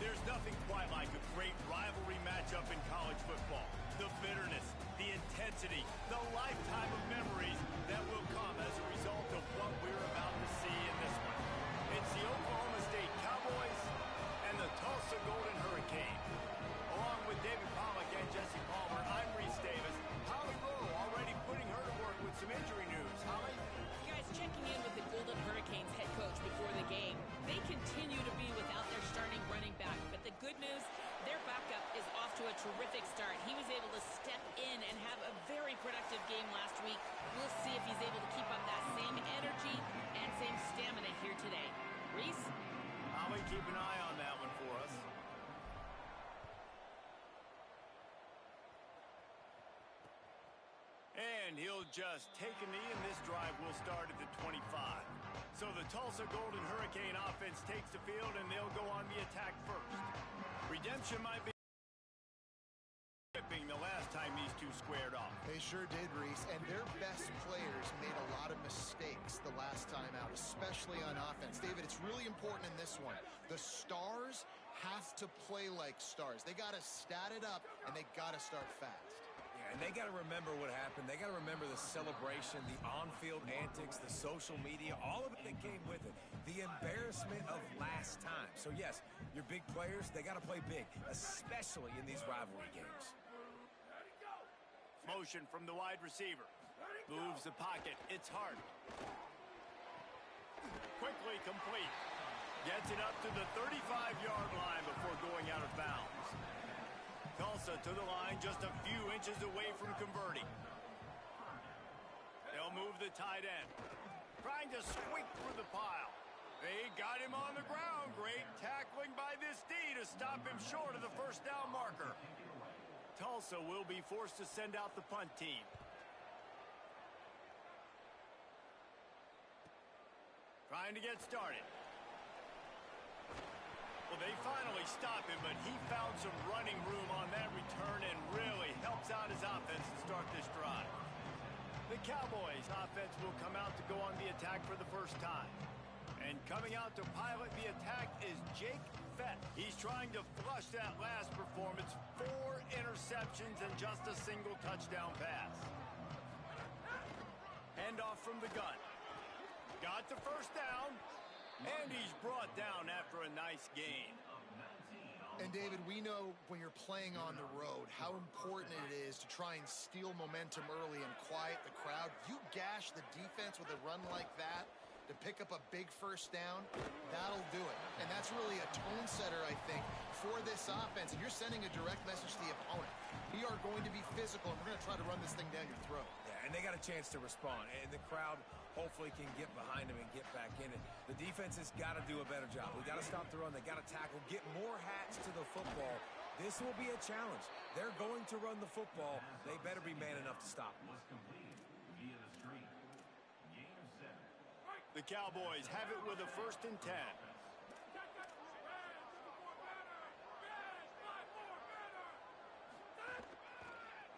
There's nothing quite like a great rivalry matchup in college football. The bitterness, the intensity, the lifetime of memories that will come as a result of what we're about to see in this one. It's the Oklahoma State Cowboys and the Tulsa Golden Hurricane. Along with David Pollack and Jesse Palmer, I'm Reese Davis. Holly Rowe already putting her to work with some injury news. Holly? Guys, checking in with the Golden Hurricanes head coach before the game. They continue to be without their starting running back, but the good news, their backup is off to a terrific start. He was able to step in and have a very productive game last week. We'll see if he's able to keep up that same energy and same stamina here today. Reese? Holly, keep an eye on that one for us. And he'll just take a knee, and this drive will start at the 25. So the Tulsa Golden Hurricane offense takes the field, and they'll go on the attack first. Redemption might be the last time these two squared off. They sure did, Reese, and their best players made a lot of mistakes the last time out, especially on offense. David, it's really important in this one. The stars have to play like stars. They got to stat it up, and they got to start fast. Yeah, and they got to remember what happened. They got to remember the celebration, the on-field antics, the social media, all of it that came with it. The embarrassment of last time. So, yes, your big players, they got to play big, especially in these rivalry games. Motion from the wide receiver. Moves the pocket. It's hard. Quickly complete. Gets it up to the 35-yard line before going out of bounds. Tulsa to the line, just a few inches away from converting. They'll move the tight end. Trying to squeak through the pile. They got him on the ground. Great tackling by this D to stop him short of the first down marker. Tulsa will be forced to send out the punt team. Trying to get started. Well, they finally stop him, but he found some running room on that return and really helps out his offense to start this drive. The Cowboys' offense will come out to go on the attack for the first time. And coming out to pilot the attack is Jake Fett. He's trying to flush that last performance. 4 interceptions and just a single touchdown pass. Handoff from the gun. Got the first down. And he's brought down after a nice gain. And, David, we know when you're playing on the road how important it is to try and steal momentum early and quiet the crowd. You gash the defense with a run like that to pick up a big first down, that'll do it. And that's really a tone setter, I think, for this offense. And you're sending a direct message to the opponent. We are going to be physical, and we're going to try to run this thing down your throat. Yeah, and they got a chance to respond. And the crowd hopefully can get behind them and get back in it. The defense has got to do a better job. We got to stop the run. They got to tackle, get more hats to the football. This will be a challenge. They're going to run the football. They better be man enough to stop them. The Cowboys have it with a 1st and 10.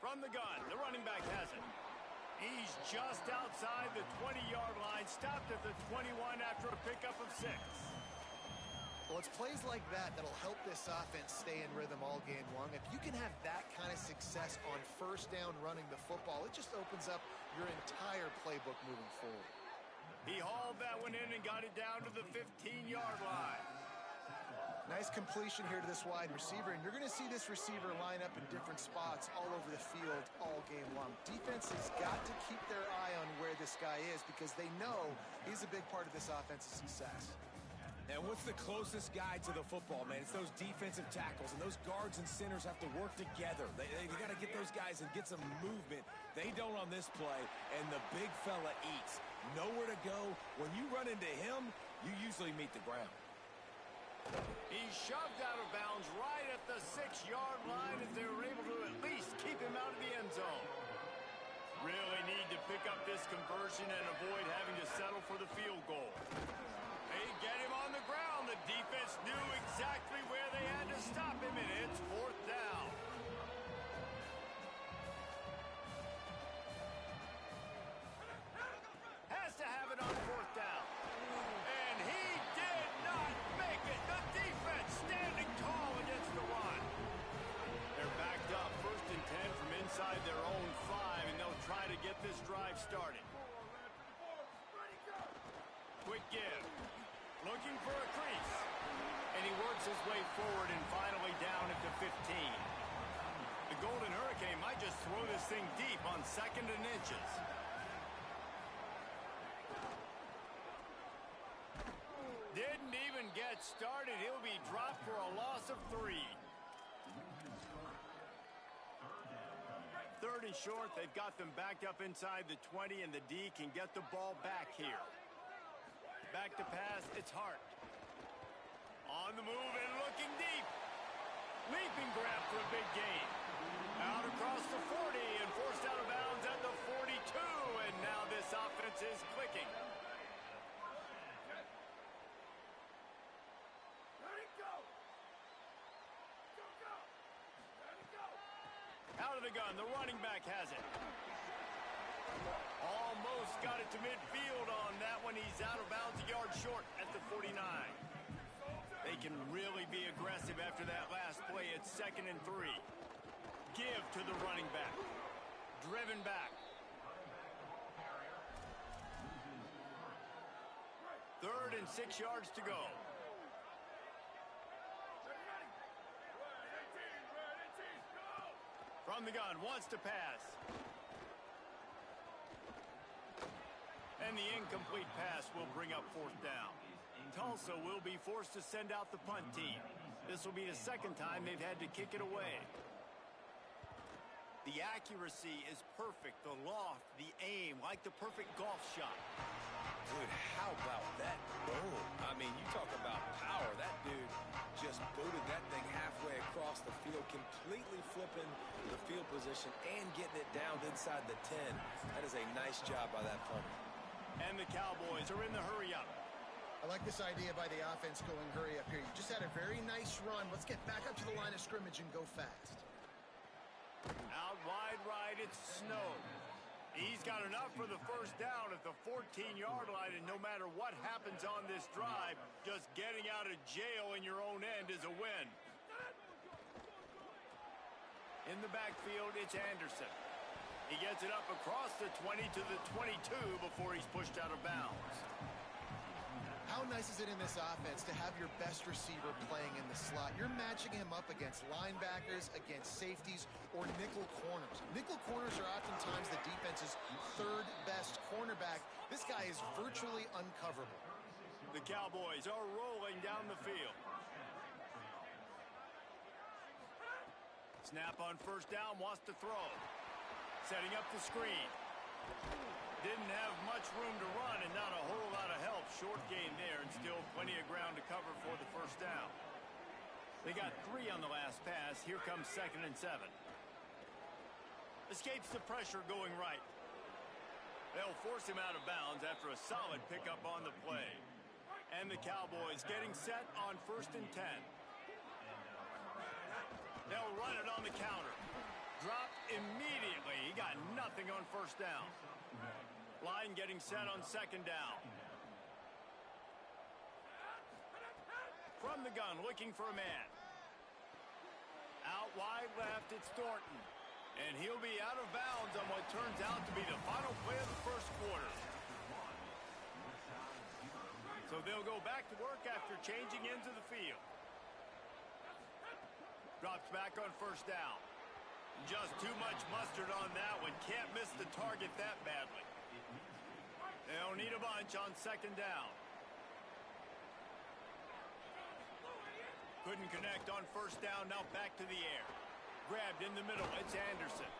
From the gun, the running back has it. He's just outside the 20-yard line, stopped at the 21 after a pickup of 6. Well, it's plays like that that'll help this offense stay in rhythm all game long. If you can have that kind of success on first down running the football, it just opens up your entire playbook moving forward. He hauled that one in and got it down to the 15-yard line. Nice completion here to this wide receiver, and you're going to see this receiver line up in different spots all over the field all game long. Defense has got to keep their eye on where this guy is because they know he's a big part of this offense's success. And what's the closest guy to the football, man? It's those defensive tackles, and those guards and centers have to work together. They got to get those guys and get some movement. They don't on this play, and the big fella eats. Nowhere to go. When you run into him, you usually meet the ground. He's shoved out of bounds right at the 6-yard line as they were able to at least keep him out of the end zone. Really need to pick up this conversion and avoid having to settle for the field goal. They get him on the ground. The defense knew exactly where they had to stop him, and it's 4th down. Has to have it on 4th down. And he did not make it. The defense standing tall. give. Looking for a crease. And he works his way forward and finally down at the 15. The Golden Hurricane might just throw this thing deep on 2nd and inches. Didn't even get started. He'll be dropped for a loss of 3. 3rd and short. They've got them backed up inside the 20, and the D can get the ball back here. Back to pass. It's Hart. On the move and looking deep. Leaping grab for a big gain. Out across the 40 and forced out of bounds at the 42. And now this offense is clicking. Out of the gun, the running back has it. Almost got it to midfield on that one. He's out of bounds a yard short at the 49. They can really be aggressive after that last play. It's 2nd and 3. Give to the running back. Driven back. 3rd and 6 yards to go. From the gun, wants to pass. And the incomplete pass will bring up 4th down. Tulsa will be forced to send out the punt team. This will be the 2nd time they've had to kick it away. The accuracy is perfect. The loft, the aim, like the perfect golf shot. Dude, how about that boom? I mean, you talk about power. That dude just booted that thing halfway across the field, completely flipping the field position and getting it down inside the 10. That is a nice job by that punter. And the Cowboys are in the hurry-up. I like this idea by the offense going hurry up here. You just had a very nice run. Let's get back up to the line of scrimmage and go fast. Out wide right, it's Snow. He's got enough for the 1st down at the 14-yard line, and no matter what happens on this drive, just getting out of jail in your own end is a win. In the backfield, it's Anderson. He gets it up across the 20 to the 22 before he's pushed out of bounds. How nice is it in this offense to have your best receiver playing in the slot? You're matching him up against linebackers, against safeties, or nickel corners. Nickel corners are oftentimes the defense's 3rd best cornerback. This guy is virtually uncoverable. The Cowboys are rolling down the field. Snap on 1st down, wants to throw. Setting up the screen. Didn't have much room to run and not a whole lot of help. Short game there and still plenty of ground to cover for the 1st down. They got 3 on the last pass. Here comes 2nd and 7. Escapes the pressure going right. They'll force him out of bounds after a solid pickup on the play. And the Cowboys getting set on 1st and 10. They'll run it on the counter. Dropped immediately. He got nothing on 1st down. Line getting set on 2nd down. From the gun, looking for a man. Out wide left, it's Thornton. And he'll be out of bounds on what turns out to be the final play of the 1st quarter. So they'll go back to work after changing into the field. Drops back on 1st down. Just too much mustard on that one. Can't miss the target that badly. They'll need a bunch on 2nd down. Couldn't connect on 1st down. Now back to the air. Grabbed in the middle. It's Anderson.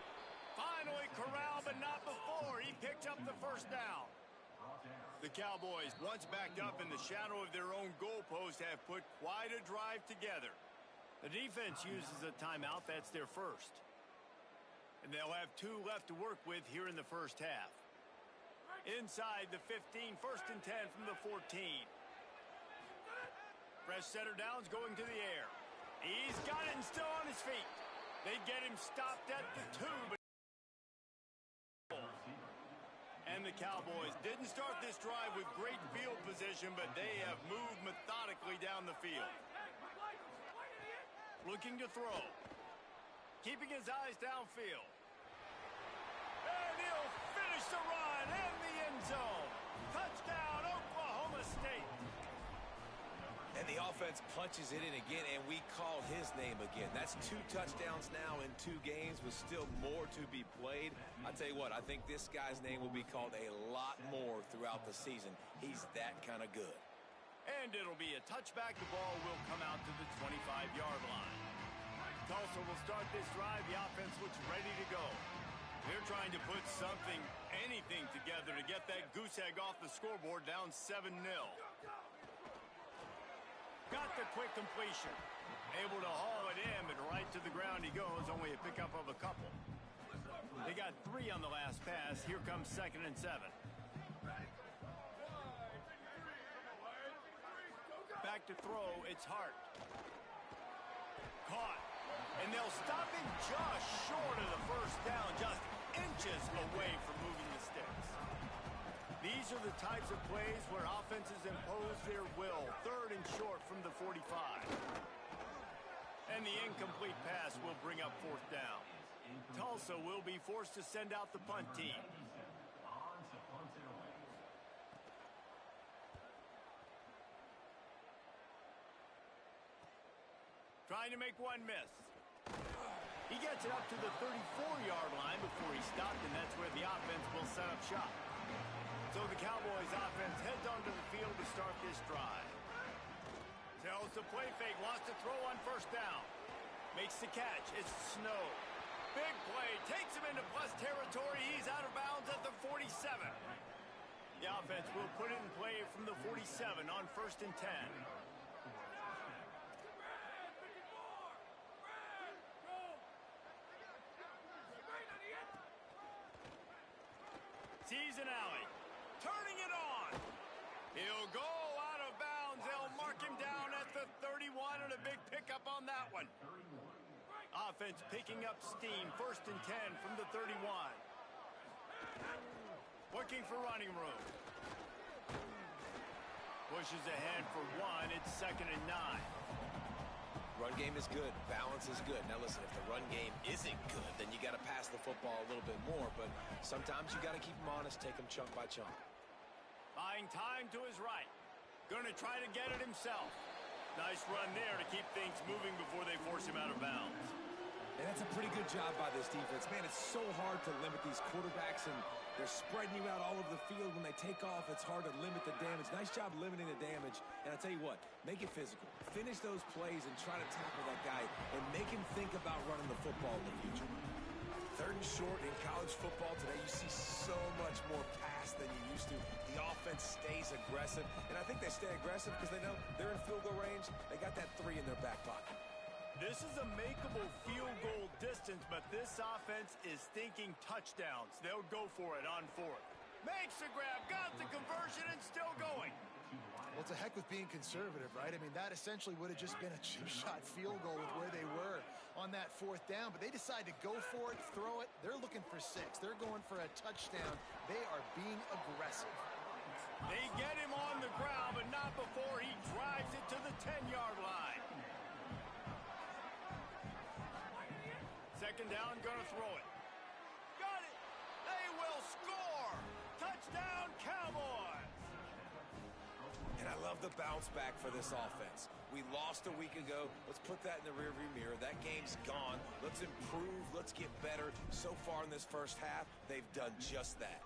Finally corralled, but not before. He picked up the 1st down. The Cowboys, once backed up in the shadow of their own goalpost, have put quite a drive together. The defense uses a timeout. That's their 1st. And they'll have 2 left to work with here in the 1st half. Inside the 15, 1st and 10 from the 14. Fresh setter downs going to the air. He's got it and still on his feet. They get him stopped at the 2. And the Cowboys didn't start this drive with great field position, but they have moved methodically down the field. Looking to throw. Keeping his eyes downfield. And he'll finish the run in the end zone. Touchdown, Oklahoma mistake. And the offense punches it in again, and we call his name again. That's 2 touchdowns now in 2 games with still more to be played. I tell you what, I think this guy's name will be called a lot more throughout the season. He's that kind of good. And it'll be a touchback. The ball will come out to the 25-yard line. Tulsa will start this drive. The offense looks ready to go. They're trying to put something, anything together to get that goose egg off the scoreboard down 7-0. Got the quick completion. Able to haul it in, but right to the ground he goes. Only a pickup of a couple. They got 3 on the last pass. Here comes 2nd and 7. Back to throw. It's Hart. Caught. And they'll stop him just short of the first down. Just inches away from moving the sticks. These are the types of plays where offenses impose their will. 3rd and short from the 45. And the incomplete pass will bring up 4th down. Tulsa will be forced to send out the punt team. Trying to make one miss. He gets it up to the 34-yard line before he stopped, and that's where the offense will set up shop. So the Cowboys offense heads onto the field to start this drive. Tells the play fake, wants to throw on 1st down. Makes the catch, it's Snow. Big play, takes him into plus territory. He's out of bounds at the 47. The offense will put it in play from the 47 on 1st and 10. Sees an alley. Turning it on. He'll go out of bounds. They'll mark him down at the 31 and a big pickup on that one. Offense picking up steam. 1st and 10 from the 31. Looking for running room. Pushes ahead for 1. It's 2nd and 9. Run game is good. Balance is good. Now listen, if the run game isn't good, then you got to pass the football a little bit more. But sometimes you got to keep them honest, take them chunk by chunk. Buying time to his right. Going to try to get it himself. Nice run there to keep things moving before they force him out of bounds. And that's a pretty good job by this defense. Man, it's so hard to limit these quarterbacks, and they're spreading you out all over the field. When they take off, it's hard to limit the damage. Nice job limiting the damage. And I tell you what, make it physical. Finish those plays and try to tackle that guy and make him think about running the football in the future. 3rd and short in college football today, you see so much more pass than you used to. The offense stays aggressive, and I think they stay aggressive because they know they're in field goal range. They got that 3 in their back pocket. This is a makeable field goal distance, but this offense is thinking touchdowns. They'll go for it on 4th. Makes the grab, got the conversion, and still going. Well, it's a heck with being conservative, right? I mean, that essentially would have just been a chip shot field goal with where they were on that 4th down, but they decide to go for it, throw it. They're looking for 6. They're going for a touchdown. They are being aggressive. They get him on the ground, but not before he drives it to the 10-yard line. 2nd down, gonna throw it. Got it! They will score! Touchdown, Cowboys! And I love the bounce back for this offense. We lost a week ago. Let's put that in the rearview mirror. That game's gone. Let's improve. Let's get better. So far in this first half, they've done just that.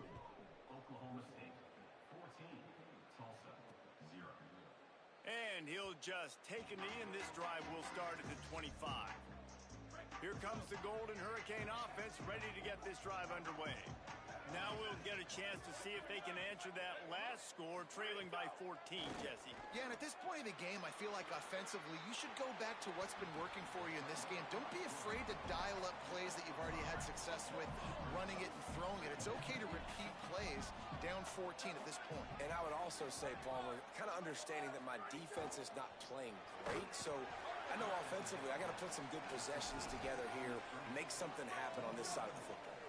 Oklahoma State, 14, Tulsa, 0. And he'll just take a knee, and this drive will start at the 25. Here comes the Golden Hurricane offense ready to get this drive underway. Now we'll get a chance to see if they can answer that last score, trailing by 14, Jesse. Yeah, and at this point in the game, I feel like offensively, you should go back to what's been working for you in this game. Don't be afraid to dial up plays that you've already had success with, running it and throwing it. It's okay to repeat plays down 14 at this point. And I would also say, Palmer, kind of understanding that my defense is not playing great, so I know offensively I got to put some good possessions together here, make something happen on this side of the football.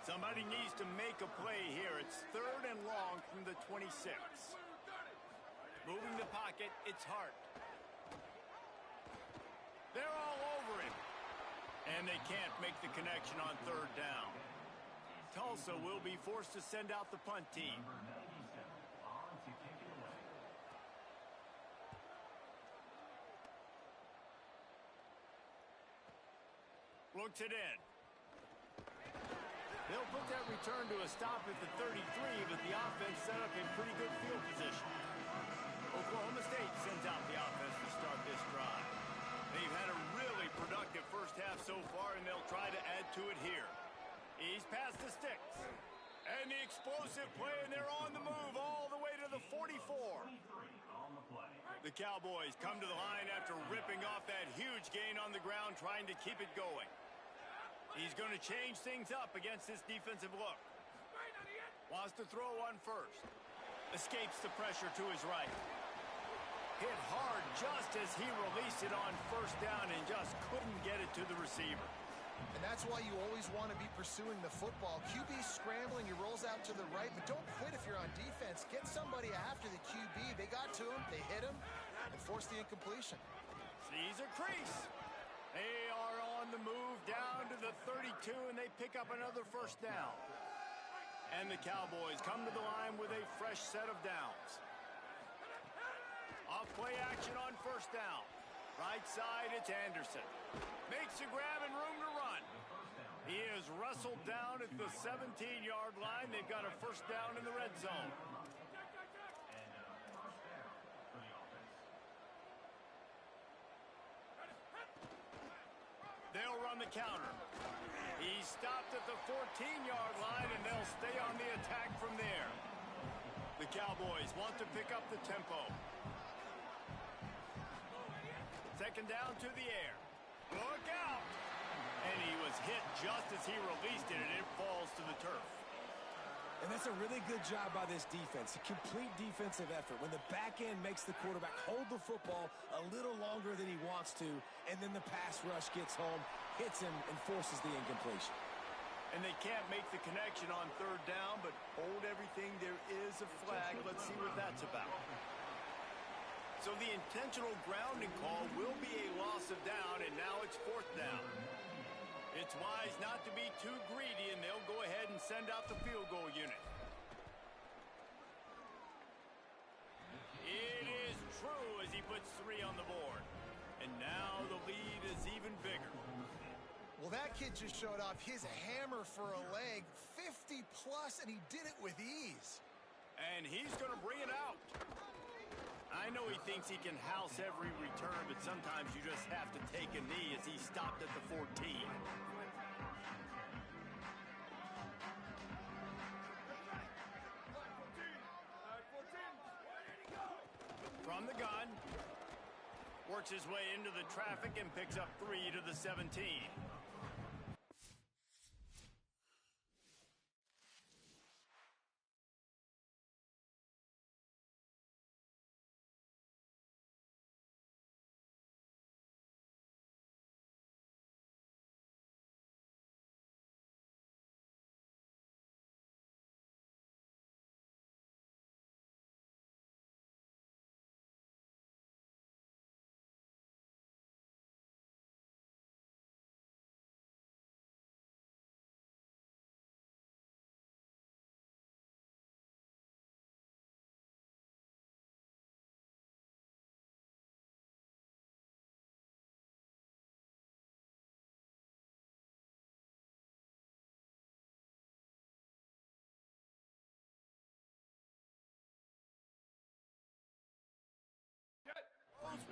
Somebody needs to make a play here. It's 3rd and long from the 26. Moving the pocket, it's Hart. They're all over him. And they can't make the connection on 3rd down. Tulsa will be forced to send out the punt team. Looks it in. They'll put that return to a stop at the 33, but the offense set up in pretty good field position. Oklahoma State sends out the offense to start this drive. They've had a really productive first half so far, and they'll try to add to it here. He's past the sticks. And the explosive play, and they're on the move all the way to the 44. The Cowboys come to the line after ripping off that huge gain on the ground, trying to keep it going. He's going to change things up against this defensive look. Wants to throw on first. Escapes the pressure to his right. Hit hard just as he released it on first down and just couldn't get it to the receiver. And that's why you always want to be pursuing the football. QB's scrambling, he rolls out to the right, but don't quit if you're on defense. Get somebody after the QB. They got to him, they hit him, and forced the incompletion. Sees a crease. They are on the move down to the 32, and they pick up another first down. And the Cowboys come to the line with a fresh set of downs. Off play action on first down. Right side, it's Anderson. Makes a grab and room to run. He is wrestled down at the 17-yard line. They've got a first down in the red zone. They'll run the counter. He stopped at the 14-yard line, and they'll stay on the attack from there. The Cowboys want to pick up the tempo. Second down to the air. Look out! And he was hit just as he released it, and it falls to the turf. And that's a really good job by this defense. A complete defensive effort. When the back end makes the quarterback hold the football a little longer than he wants to, and then the pass rush gets home, hits him, and forces the incompletion. And they can't make the connection on third down, but hold everything. There is a flag. Let's see what that's about. So the intentional grounding call will be a loss of down, and now it's fourth down. It's wise not to be too greedy, and they'll go ahead and send out the field goal unit. It is true as he puts 3 on the board. And now the lead is even bigger. Well, that kid just showed off his hammer for a leg, 50-plus, and he did it with ease. And he's going to bring it out. I know he thinks he can house every return, but sometimes you just have to take a knee as he stopped at the 14. From the gun, works his way into the traffic and picks up 3 to the 17.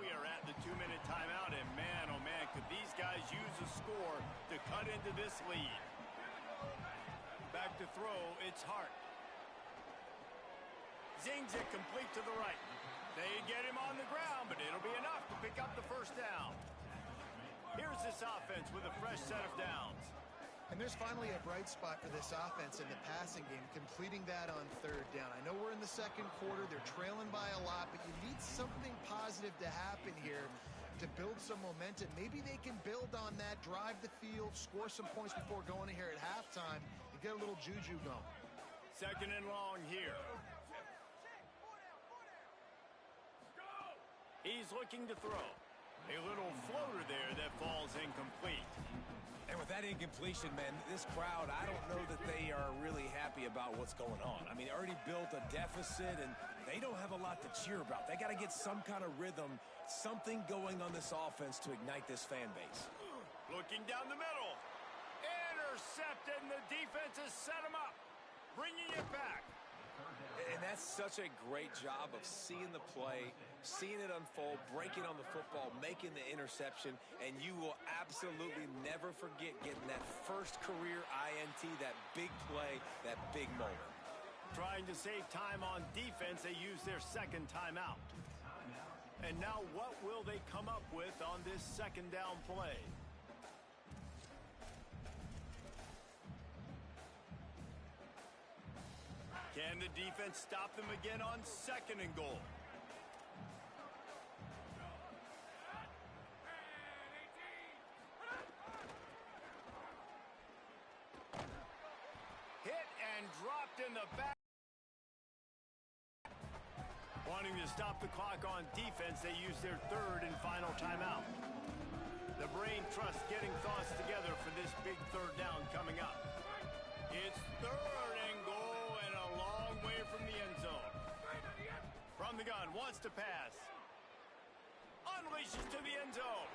We are at the 2-minute timeout, and man, oh man, could these guys use a score to cut into this lead. Back to throw, it's Hart. Zings it complete to the right. They get him on the ground, but it'll be enough to pick up the first down. Here's this offense with a fresh set of downs. And there's finally a bright spot for this offense in the passing game, completing that on third down. I know we're in the second quarter. They're trailing by a lot, but you need something positive to happen here to build some momentum. Maybe they can build on that, drive the field, score some points before going in here at halftime, and get a little juju going. Second and long here. He's looking to throw. A little floater there that falls incomplete. And with that incompletion, man, this crowd, I don't know that they are really happy about what's going on. I mean, they already built a deficit, and they don't have a lot to cheer about. They got to get some kind of rhythm, something going on this offense to ignite this fan base. Looking down the middle. Intercepted, and the defense has set him up. Bringing it back. And that's such a great job of seeing the play, seeing it unfold, breaking on the football, making the interception, and you will absolutely never forget getting that first career INT, that big play, that big moment. Trying to save time on defense, they use their second timeout. And now what will they come up with on this second down play? Can the defense stop them again on second and goal? Hit and dropped in the back. Wanting to stop the clock on defense, they use their third and final timeout. The brain trust getting thoughts together for this big third down coming up. It's third and goal and a long way from the end zone. From the gun, wants to pass. Unleashes to the end zone.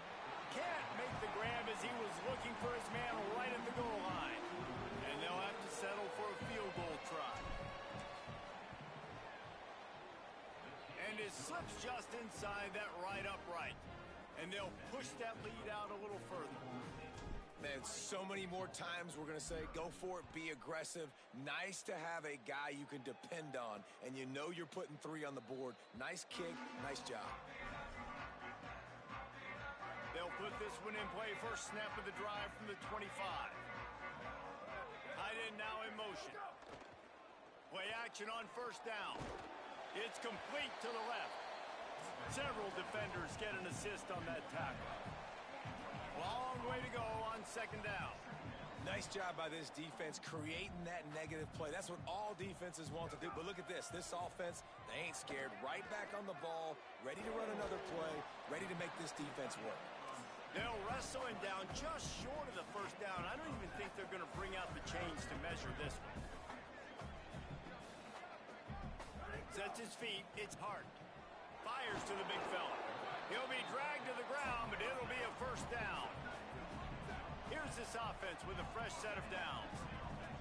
Can't make the grab as he was looking for his man right at the goal line. And they'll have to settle for a field goal try. And it slips just inside that right upright. And they'll push that lead out a little further. Man, so many more times we're going to say, go for it, be aggressive. Nice to have a guy you can depend on, and you know you're putting 3 on the board. Nice kick, nice job. They'll put this one in play. First snap of the drive from the 25. Tight end now in motion. Play action on first down. It's complete to the left. Several defenders get an assist on that tackle. Long way to go on second down. Nice job by this defense creating that negative play. That's what all defenses want to do. But look at this. This offense, they ain't scared. Right back on the ball, ready to run another play, ready to make this defense work. They'll wrestle him down just short of the first down. I don't even think they're going to bring out the chains to measure this one. Sets his feet. It's hard. Fires to the big fella. He'll be dragged to the ground, but it'll be a first down. Here's this offense with a fresh set of downs.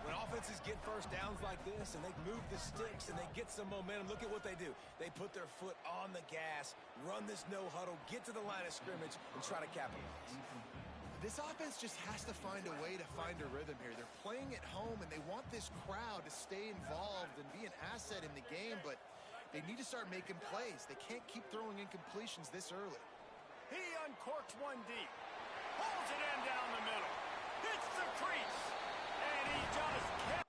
When offenses get first downs like this and they move the sticks and they get some momentum, look at what they do. They put their foot on the gas, run this no huddle, get to the line of scrimmage, and try to capitalize. This offense just has to find a way to find a rhythm here. They're playing at home, and they want this crowd to stay involved and be an asset in the game, but they need to start making plays. They can't keep throwing incompletions this early. He uncorks one deep. Pulls it in down the middle. Hits the crease. And he just kept.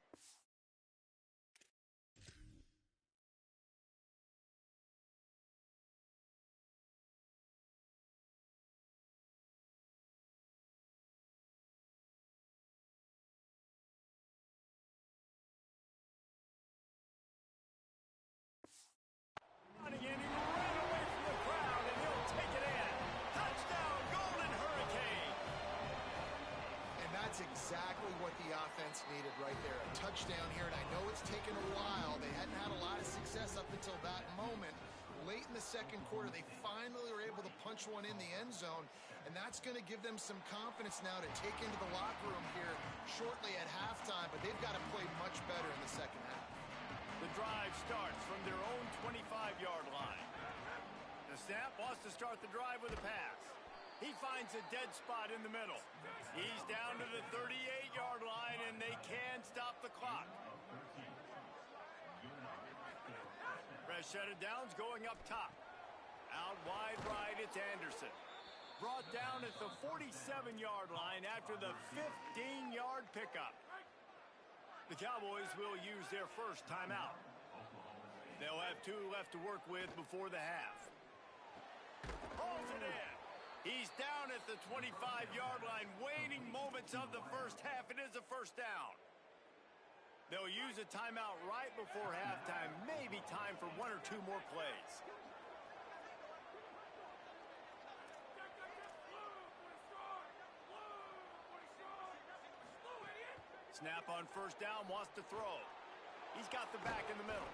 Running in, he ran away from the crowd, and he'll take it in. Touchdown, Golden Hurricane. And that's exactly what the offense needed right there. A touchdown here, and I know it's taken a while. They hadn't had a lot of success up until that moment. Late in the second quarter, they finally were able to punch one in the end zone, and that's going to give them some confidence now to take into the locker room here shortly at halftime, but they've got to play much better in the second half. The drive starts from their own 25-yard line. The snap wants to start the drive with a pass. He finds a dead spot in the middle. He's down to the 38-yard line, and they can stop the clock. Fresh set of downs going up top. Out wide right, it's Anderson. Brought down at the 47-yard line after the 15-yard pickup. The Cowboys will use their first timeout. They'll have 2 left to work with before the half. Pulls it in. He's down at the 25-yard line, waiting moments of the first half. It is a first down. They'll use a timeout right before halftime. Maybe time for 1 or 2 more plays. Snap on first down, wants to throw. He's got the back in the middle.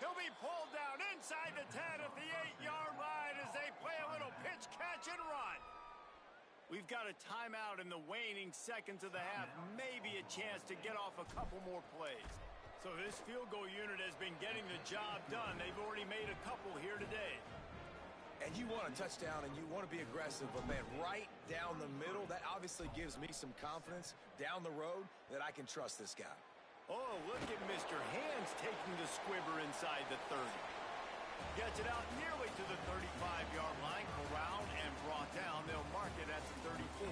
He'll be pulled down inside the 10 at the 8-yard line as they play a little pitch, catch, and run. We've got a timeout in the waning seconds of the half, maybe a chance to get off a couple more plays. So this field goal unit has been getting the job done. They've already made a couple here today. And you want a touchdown and you want to be aggressive, but man, right down the middle, that obviously gives me some confidence down the road that I can trust this guy. Oh, look at Mr. Hands taking the squibber inside the 30. Gets it out nearly to the 35-yard line, corralled and brought down. They'll mark it at the 34.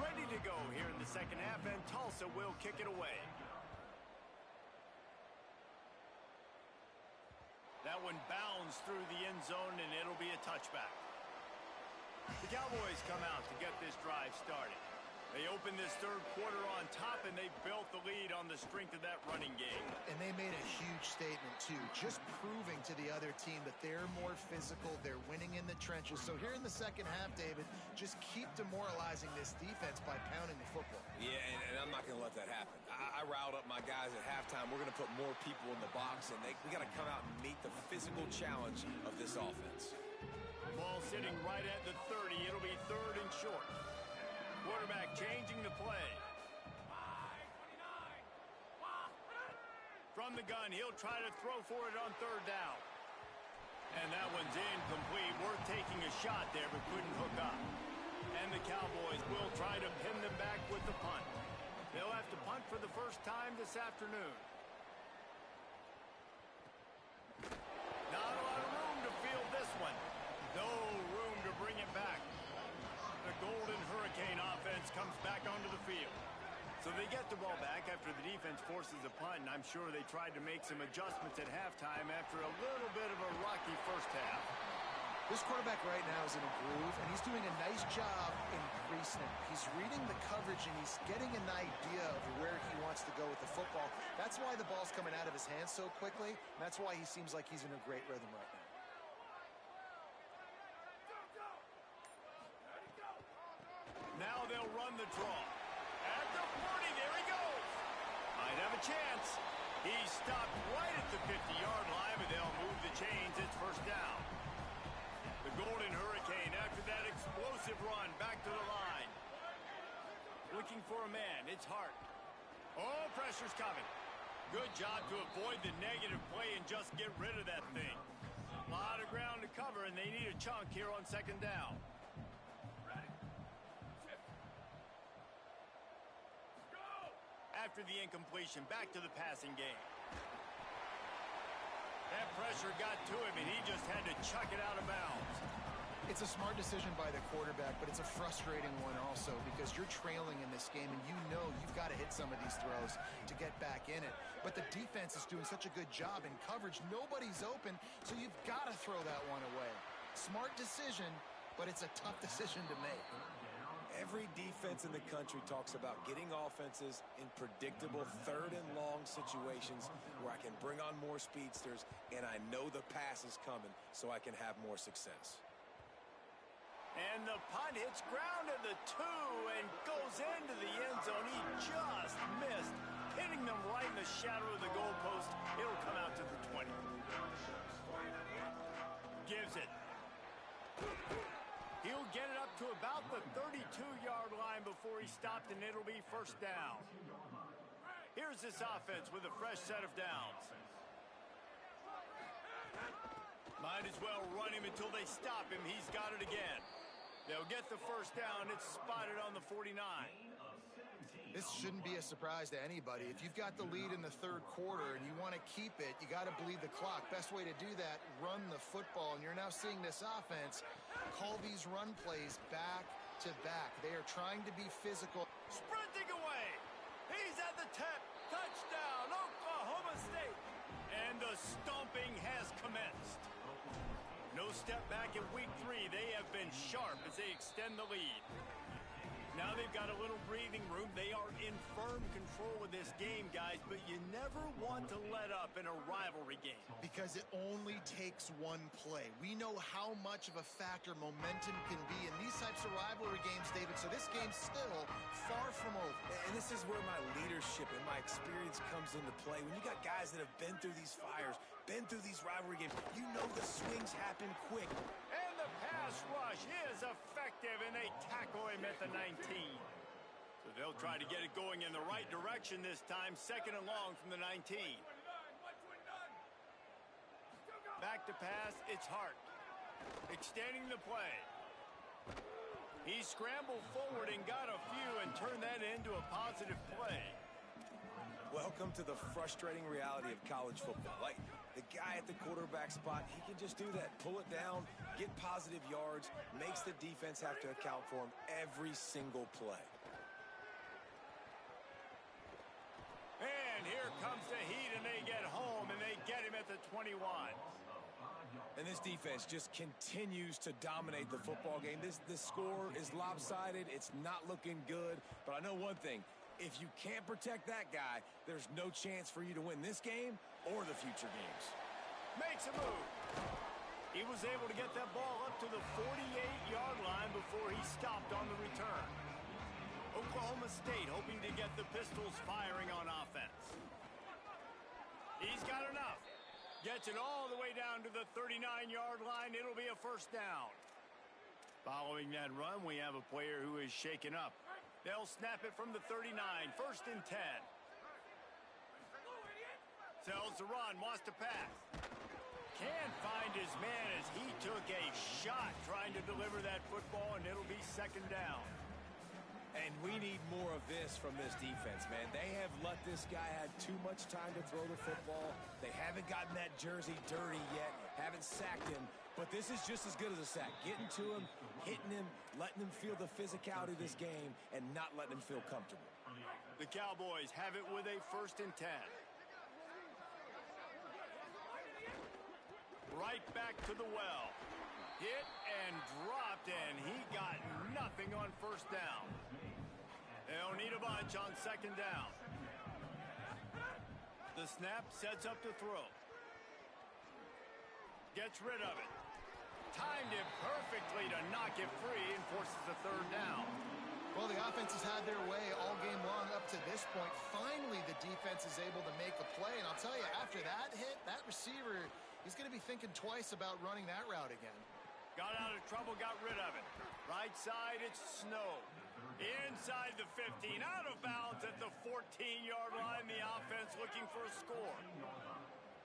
Ready to go here in the second half, and Tulsa will kick it away. That one bounds through the end zone, and it'll be a touchback. The Cowboys come out to get this drive started. They open this third quarter on top, and they built the lead on the strength of that running game. And they made a huge statement, too, just proving to the other team that they're more physical, they're winning in the trenches. So here in the second half, David, just keep demoralizing this defense by pounding the football. Yeah, and I'm not going to let that happen. I riled up my guys at halftime. We're going to put more people in the box, and we got to come out and meet the physical challenge of this offense. Ball sitting right at the 30. It'll be third and short. Quarterback changing the play. From the gun, he'll try to throw for it on third down. And that one's incomplete. Worth taking a shot there, but couldn't hook up. And the Cowboys will try to pin them back with the punt. They'll have to punt for the first time this afternoon. Not a lot of room to field this one. No room to bring it back. The Golden Hurricane offense comes back onto the field. So they get the ball back after the defense forces a punt, and I'm sure they tried to make some adjustments at halftime after a little bit of a rocky first half. This quarterback right now is in a groove, and he's doing a nice job increasing it. He's reading the coverage, and he's getting an idea of where he wants to go with the football. That's why the ball's coming out of his hands so quickly, and that's why he seems like he's in a great rhythm right now. Now they'll run the draw. At the 40, there he goes. Might have a chance. He's stopped right at the 50-yard line, but they'll move the chains. It's first down. The Golden Hurricane, after that explosive run, back to the line. Looking for a man. It's Hart. Oh, pressure's coming. Good job to avoid the negative play and just get rid of that thing. A lot of ground to cover, and they need a chunk here on second down. After the incompletion, back to the passing game. That pressure got to him, and he just had to chuck it out of bounds. It's a smart decision by the quarterback, but it's a frustrating one also because you're trailing in this game, and you know you've got to hit some of these throws to get back in it. But the defense is doing such a good job in coverage. Nobody's open, so you've got to throw that one away. Smart decision, but it's a tough decision to make. Every defense in the country talks about getting offenses in predictable third and long situations where I can bring on more speedsters and I know the pass is coming so I can have more success. And the punt hits ground at the 2 and goes into the end zone. He just missed, hitting them right in the shadow of the goalpost. It'll come out to the 20. Gives it. He'll get it up to about the 32-yard line before he stopped, and it'll be first down. Here's this offense with a fresh set of downs. Might as well run him until they stop him. He's got it again. They'll get the first down. It's spotted on the 49. This shouldn't be a surprise to anybody. If you've got the lead in the third quarter and you want to keep it, you got to bleed the clock. Best way to do that, run the football. And you're now seeing this offense call these run plays back to back. They are trying to be physical. Sprinting away. He's at the 10. Touchdown, Oklahoma State. And the stomping has commenced. No step back in week 3. They have been sharp as they extend the lead. Now they've got a little breathing room. They are in firm control of this game, guys, but you never want to let up in a rivalry game. Because because it only takes one play. We know how much of a factor momentum can be in these types of rivalry games, David, so this game's still far from over. And this is where my leadership and my experience comes into play. When you got guys that have been through these fires, been through these rivalry games, you know the swings happen quick. And the pass rush is effective, and they tackle him at the 19. So they'll try to get it going in the right direction this time, second and long from the 19. Back to pass, it's Hart. Extending the play. He scrambled forward and got a few and turned that into a positive play. Welcome to the frustrating reality of college football. Like, the guy at the quarterback spot, he can just do that. Pull it down, get positive yards, makes the defense have to account for him every single play. And here comes the heat, and they get home, and they get him at the 21. And this defense just continues to dominate the football game. This score is lopsided. It's not looking good. But I know one thing. If you can't protect that guy, there's no chance for you to win this game or the future games. Makes a move. He was able to get that ball up to the 48-yard line before he stopped on the return. Oklahoma State hoping to get the Pistols firing on offense. He's got enough. Gets it all the way down to the 39-yard line. It'll be a first down. Following that run, we have a player who is shaken up. They'll snap it from the 39, first and 10. Sells the run, wants to pass. Can't find his man as he took a shot trying to deliver that football, and it'll be second down. And we need more of this from this defense, man. They have let this guy have too much time to throw the football. They haven't gotten that jersey dirty yet, haven't sacked him. But this is just as good as a sack. Getting to him, hitting him, letting him feel the physicality of this game, and not letting him feel comfortable. The Cowboys have it with a first and 10. Right back to the well. Hit and dropped, and he got nothing on first down. They'll need a bunch on second down. The snap sets up to throw. Gets rid of it. Timed it perfectly to knock it free and forces a third down. Well, the offense has had their way all game long up to this point. Finally, the defense is able to make a play. And I'll tell you, after that hit, that receiver, he's going to be thinking twice about running that route again. Got out of trouble, got rid of it. Right side, it's Snow. Inside the 15, out of bounds at the 14-yard line. The offense looking for a score.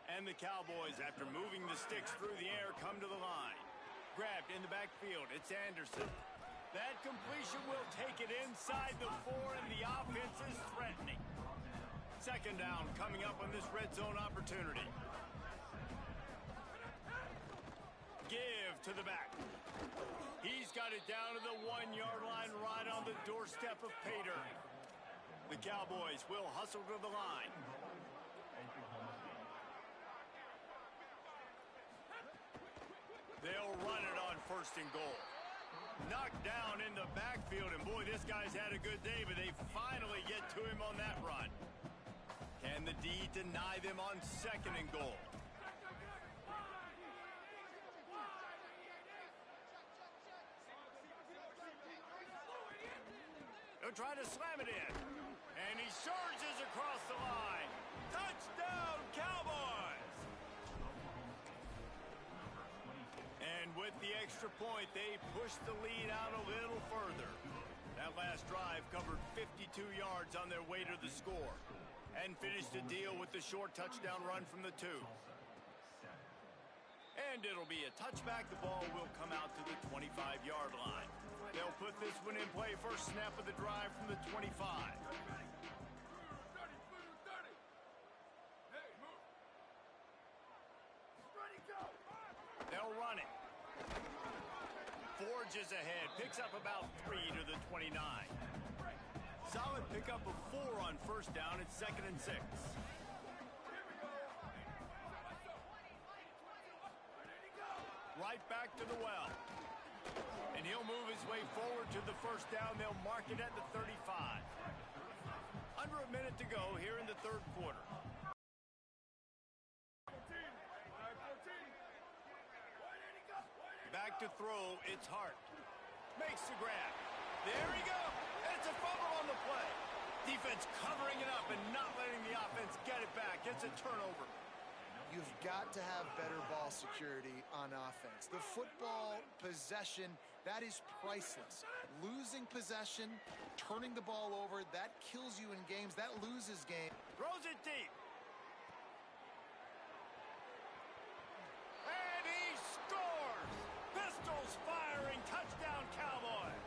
And the Cowboys, after moving the sticks through the air, come to the line. Grabbed in the backfield, it's Anderson. That completion will take it inside the 4, and the offense is threatening. Second down coming up on this red zone opportunity. Give to the back. He's got it down to the 1-yard line right on the doorstep of Pater. The Cowboys will hustle to the line. They'll run it on first and goal. Knocked down in the backfield, and boy, this guy's had a good day, but they finally get to him on that run. Can the D deny them on second and goal? He'll try to slam it in. And he surges across the line. Touchdown, Cowboys! And with the extra point, they push the lead out a little further. That last drive covered 52 yards on their way to the score and finished the deal with the short touchdown run from the 2. And it'll be a touchback. The ball will come out to the 25-yard line. They'll put this one in play. First snap of the drive from the 25. They'll run it. Forges ahead. Picks up about 3 to the 29. Solid pickup of 4 on first down. It's second and 6. Right back to the well. And he'll move his way forward to the first down. They'll mark it at the 35. Under a minute to go here in the third quarter. Back to throw, it's Hart. Makes the grab. There he goes. It's a fumble on the play. Defense covering it up and not letting the offense get it back. It's a turnover. You've got to have better ball security on offense. The football possession, that is priceless. Losing possession, turning the ball over, that kills you in games. That loses games. Throws it deep. And he scores! Pistols firing. Touchdown, Cowboys.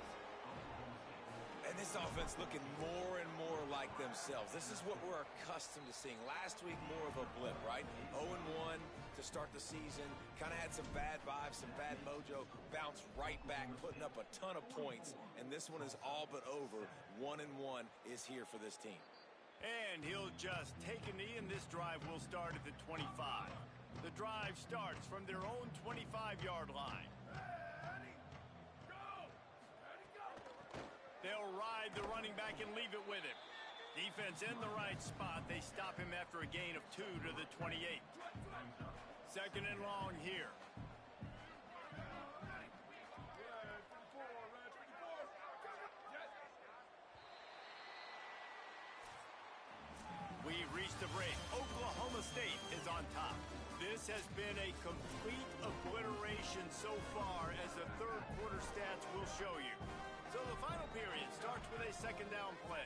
And this offense looking more and more like themselves. This is what we're accustomed to seeing. Last week, more of a blip, right? 0-1 to start the season. Kind of had some bad vibes, some bad mojo. Bounced right back, putting up a ton of points. And this one is all but over. 1-1 is here for this team. And he'll just take a knee, and this drive will start at the 25. The drive starts from their own 25-yard line. They'll ride the running back and leave it with him. Defense in the right spot. They stop him after a gain of 2 to the 28. Second and long here. We've reached the break. Oklahoma State is on top. This has been a complete obliteration so far, as the third quarter stats will show you. So the final period starts with a second down play.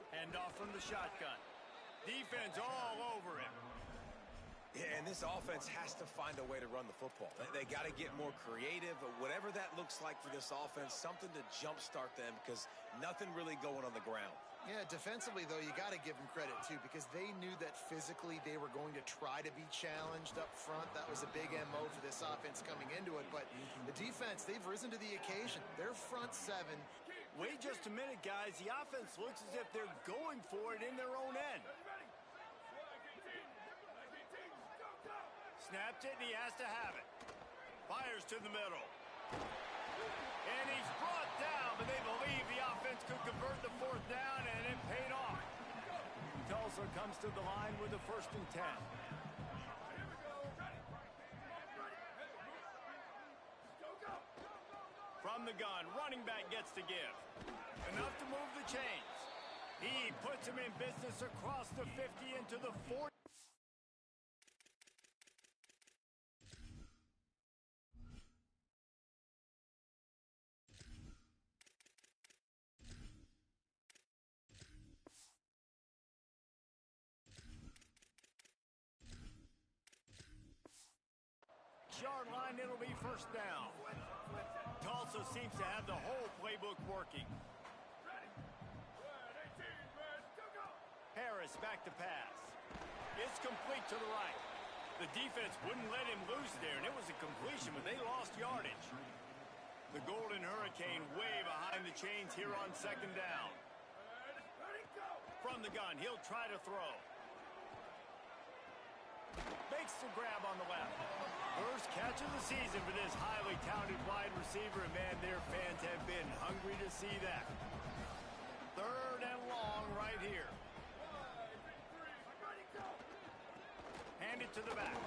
Hand off from the shotgun. Defense all over him. Yeah, and this offense has to find a way to run the football. They got to get more creative, whatever that looks like for this offense, something to jumpstart them, because nothing really going on the ground. Yeah, defensively, though, you got to give them credit, too, because they knew that physically they were going to try to be challenged up front. That was a big MO for this offense coming into it. But the defense, they've risen to the occasion. Their front seven. Wait just a minute, guys. The offense looks as if they're going for it in their own end. Snapped it, and he has to have it. Fires to the middle. And he's brought down, but they believe the offense could convert the fourth down, and it paid off. Tulsa comes to the line with a 1st and 10. From the gun, running back gets to give. Enough to move the chains. He puts him in business across the 50 into the 40. Yard line, it'll be 1st down. Tulsa seems to have the whole playbook working. Harris back to pass. It's complete to the right. The defense wouldn't let him loose there, and it was a completion, but they lost yardage. The Golden Hurricane way behind the chains here on 2nd down. From the gun, he'll try to throw. Makes the grab on the left. First catch of the season for this highly talented wide receiver, and man, their fans have been hungry to see that. 3rd and long right here. Hand it to the back.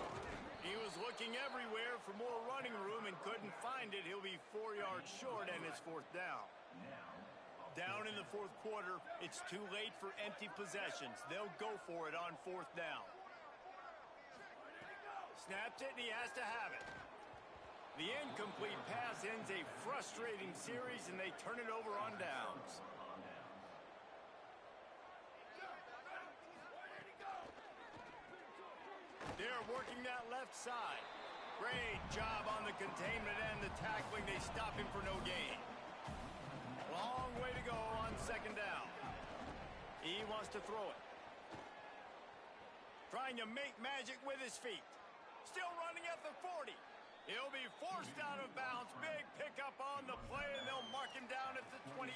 He was looking everywhere for more running room and couldn't find it. He'll be 4 yards short, and it's 4th down. Down in the 4th quarter, it's too late for empty possessions. They'll go for it on 4th down. Snapped it, and he has to have it. The incomplete pass ends a frustrating series, and they turn it over on downs. They're working that left side. Great job on the containment and the tackling. They stop him for no gain. Long way to go on 2nd down. He wants to throw it. Trying to make magic with his feet. Still running at the 40. He'll be forced out of bounds. Big pickup on the play, and they'll mark him down at the 28.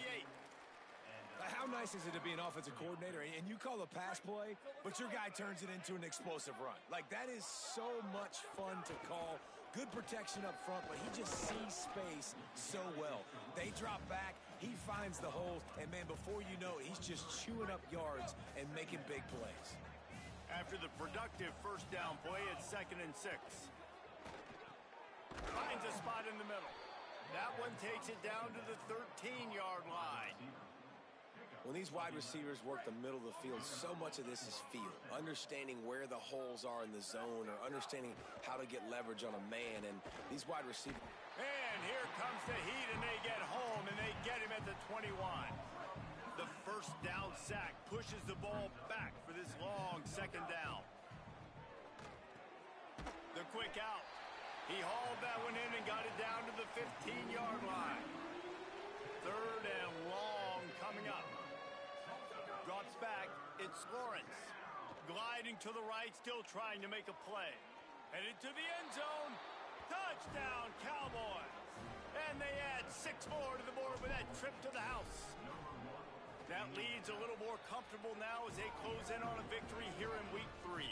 How nice is it to be an offensive coordinator and you call a pass play, but your guy turns it into an explosive run? Like, that is so much fun to call. Good protection up front, but he just sees space so well. They drop back, he finds the holes, and man, before you know it, he's just chewing up yards and making big plays. After the productive first down play, it's 2nd and 6. Finds a spot in the middle. That one takes it down to the 13-yard line. When these wide receivers work the middle of the field, so much of this is feel. Understanding where the holes are in the zone or understanding how to get leverage on a man. And these wide receivers... And here comes the heat, and they get home, and they get him at the 21. The first down sack pushes the ball back for this long 2nd down. The quick out. He hauled that one in and got it down to the 15-yard line. 3rd and long coming up. Drops back. It's Lawrence. Gliding to the right, still trying to make a play. Headed to the end zone. Touchdown, Cowboys. And they add 6 more to the board with that trip to the house. That lead's a little more comfortable now as they close in on a victory here in week 3.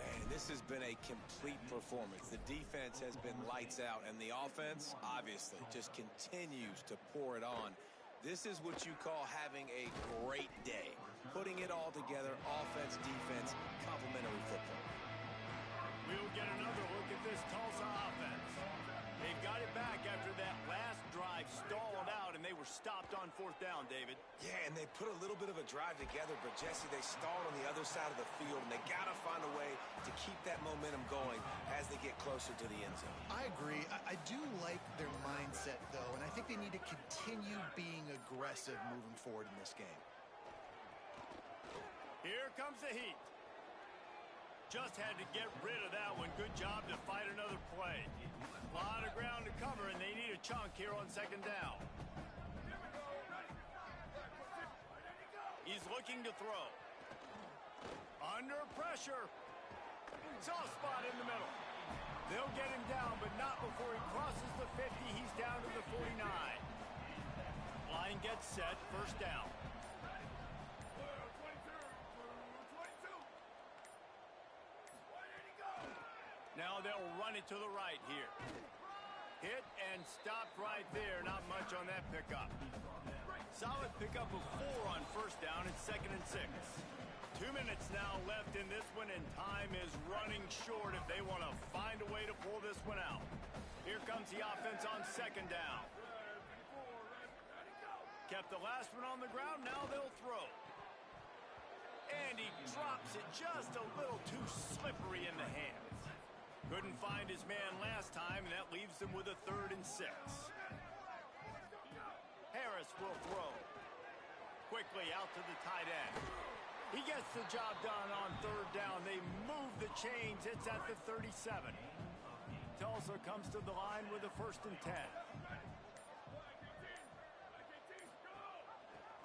Man, this has been a complete performance. The defense has been lights out, and the offense, obviously, just continues to pour it on. This is what you call having a great day. Putting it all together, offense, defense, complementary football. We'll get another look at this Tulsa offense. They've got it back after that last drive stalled out, and they were stopped on 4th down, David. Yeah, and they put a little bit of a drive together, but, Jesse, they stalled on the other side of the field, and they got to find a way to keep that momentum going as they get closer to the end zone. I agree. I do like their mindset, though, and I think they need to continue being aggressive moving forward in this game. Here comes the heat. Just had to get rid of that one. Good job to fight another play. A lot of ground to cover, and they need a chunk here on 2nd down. He's looking to throw. Under pressure. Soft spot in the middle. They'll get him down, but not before he crosses the 50. He's down to the 49. Line gets set. 1st down. Now they'll run it to the right here. Hit and stopped right there. Not much on that pickup. Solid pickup of 4 on 1st down. It's 2nd and 6. 2 minutes now left in this one, and time is running short if they want to find a way to pull this one out. Here comes the offense on 2nd down. Kept the last one on the ground. Now they'll throw. And he drops it just a little too slippery in the hands. Couldn't find his man last time, and that leaves them with a 3rd and 6. Harris will throw. Quickly out to the tight end. He gets the job done on 3rd down. They move the chains. It's at the 37. Tulsa comes to the line with a 1st and 10.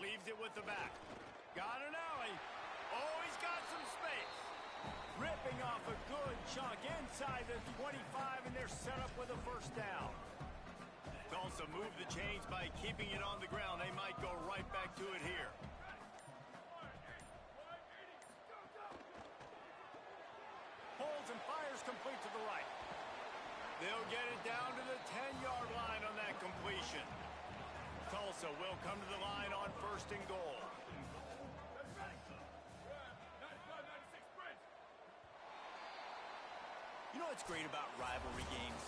Leaves it with the back. Got an alley. Oh, he's got some space. Ripping off a good chunk inside the 25, and they're set up with a 1st down. Tulsa moved the chains by keeping it on the ground. They might go right back to it here. Pulls and fires complete to the right. They'll get it down to the 10-yard line on that completion. Tulsa will come to the line on 1st and goal. You know what's great about rivalry games?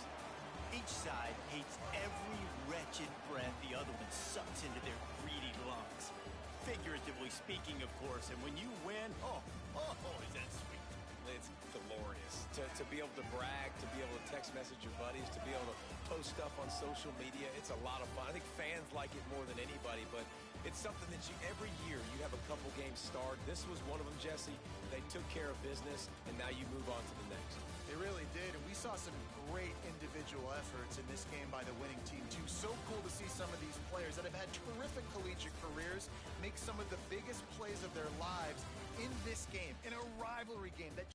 Each side hates every wretched breath the other one sucks into their greedy lungs. Figuratively speaking, of course, and when you win, oh, is that sweet. It's glorious. To be able to brag, to be able to text message your buddies, to be able to post stuff on social media, it's a lot of fun. I think fans like it more than anybody, but it's something that every year you have a couple games start. This was one of them, Jesse. They took care of business, and now you move on to the next. They really did, and we saw some great individual efforts in this game by the winning team, too. So cool to see some of these players that have had terrific collegiate careers make some of the biggest plays of their lives in this game, in a rivalry game that